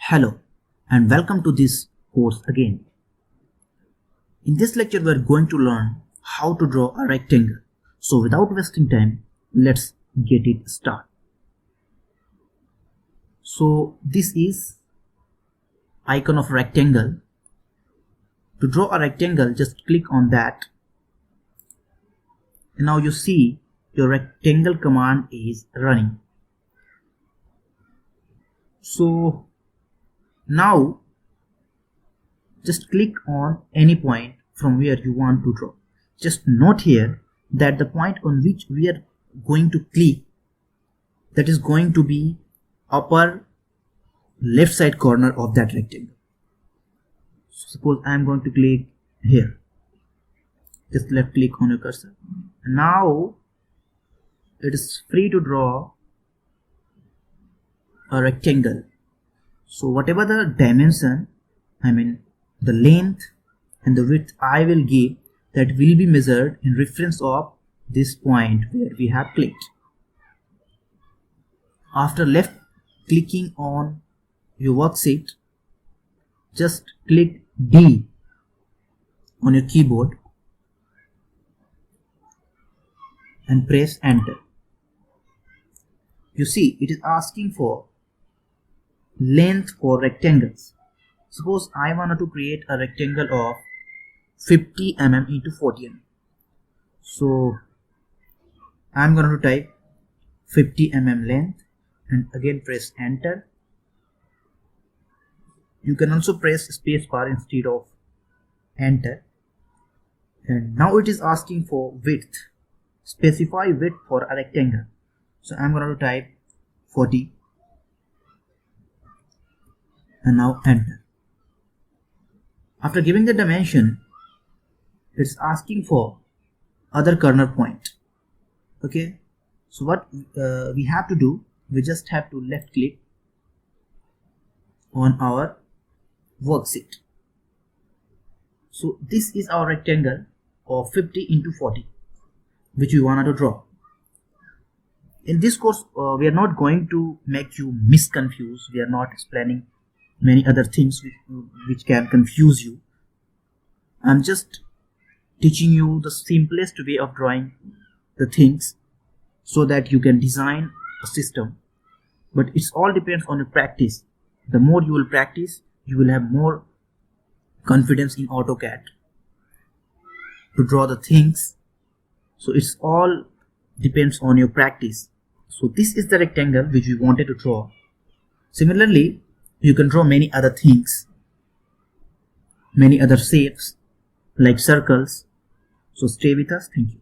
Hello and welcome to this course again. In this lecture we are going to learn how to draw a rectangle. So without wasting time, let's get it started. So this is icon of rectangle. To draw a rectangle, just click on that. And now you see your rectangle command is running. So now just click on any point from where you want to draw. Just note here that the point on which we are going to click, that is going to be upper left side corner of that rectangle. So suppose I am going to click here. Just left click on your cursor. Now it is free to draw a rectangle. So whatever the dimension, the length and the width I will give, that will be measured in reference of this point where we have clicked. After left clicking on your worksheet, just click D on your keyboard and press enter. You see it is asking for length for rectangles. Suppose I wanted to create a rectangle of 50 mm into 40 mm. So I'm going to type 50 mm length and again press enter. You can also press space bar instead of enter. And now it is asking for width. Specify width for a rectangle. So I'm going to type 40 and now enter. After giving the dimension, it's asking for other corner point. Okay, so what we have to do, we just have to left click on our worksheet. So this is our rectangle of 50 into 40 which we wanted to draw. In this course we are not going to make you misconfused. We are not explaining many other things which can confuse you. I'm just teaching you the simplest way of drawing the things so that you can design a system. But it's all depends on your practice. The more you will practice, you will have more confidence in AutoCAD to draw the things. So it's all depends on your practice. So this is the rectangle which we wanted to draw. Similarly, you can draw many other things, many other shapes like circles. So stay with us. Thank you.